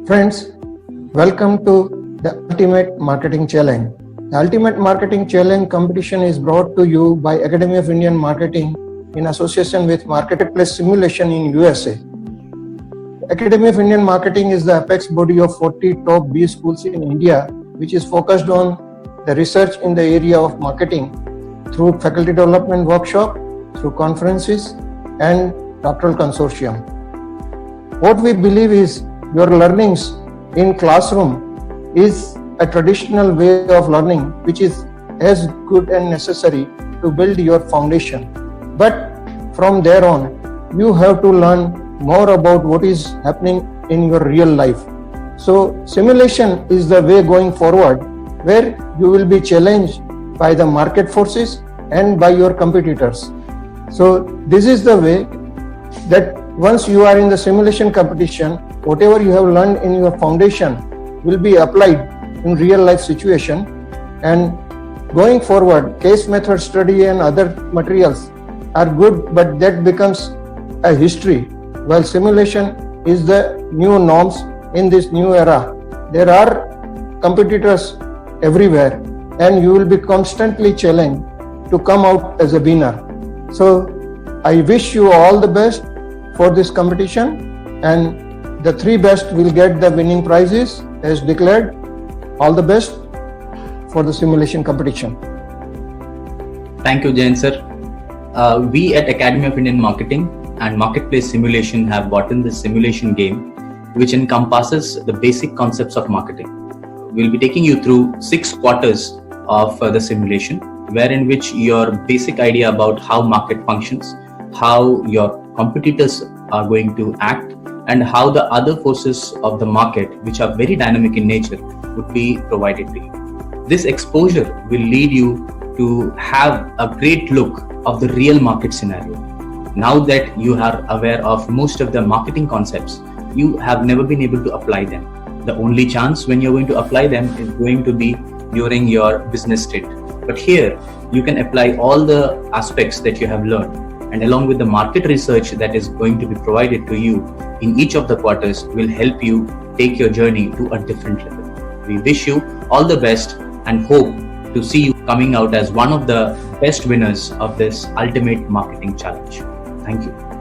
Friends, welcome to the Ultimate Marketing Challenge. The Ultimate Marketing Challenge competition is brought to you by Academy of Indian Marketing in association with Marketplace Simulation in USA. Academy of Indian Marketing is the apex body of 40 top B schools in India, which is focused on the research in the area of marketing through faculty development workshop, through conferences and doctoral consortium. What we believe is your learnings in classroom is a traditional way of learning which is as good and necessary to build your foundation. But from there on, you have to learn more about what is happening in your real life. So simulation is the way going forward, where you will be challenged by the market forces and by your competitors. So this is the way that once you are in the simulation competition, whatever you have learned in your foundation will be applied in real life situation, and going forward case method study and other materials are good, but that becomes a history, while simulation is the new norms in this new era. There are competitors everywhere and you will be constantly challenged to come out as a winner. So I wish you all the best for this competition, and the 3 best will get the winning prizes as declared. All the best for the simulation competition. Thank you, Jain sir. We at Academy of Indian Marketing and Marketplace Simulation have brought in this simulation game which encompasses the basic concepts of marketing. We'll be taking you through 6 quarters of the simulation, wherein which your basic idea about how market functions, how your competitors are going to act, and how the other forces of the market, which are very dynamic in nature, would be provided to you. This exposure will lead you to have a great look of the real market scenario. Now that you are aware of most of the marketing concepts, you have never been able to apply them. The only chance when you're going to apply them is going to be during your business state. But here, you can apply all the aspects that you have learned, and along with the market research that is going to be provided to you in each of the quarters will help you take your journey to a different level. We wish you all the best and hope to see you coming out as one of the best winners of this Ultimate Marketing Challenge. Thank you.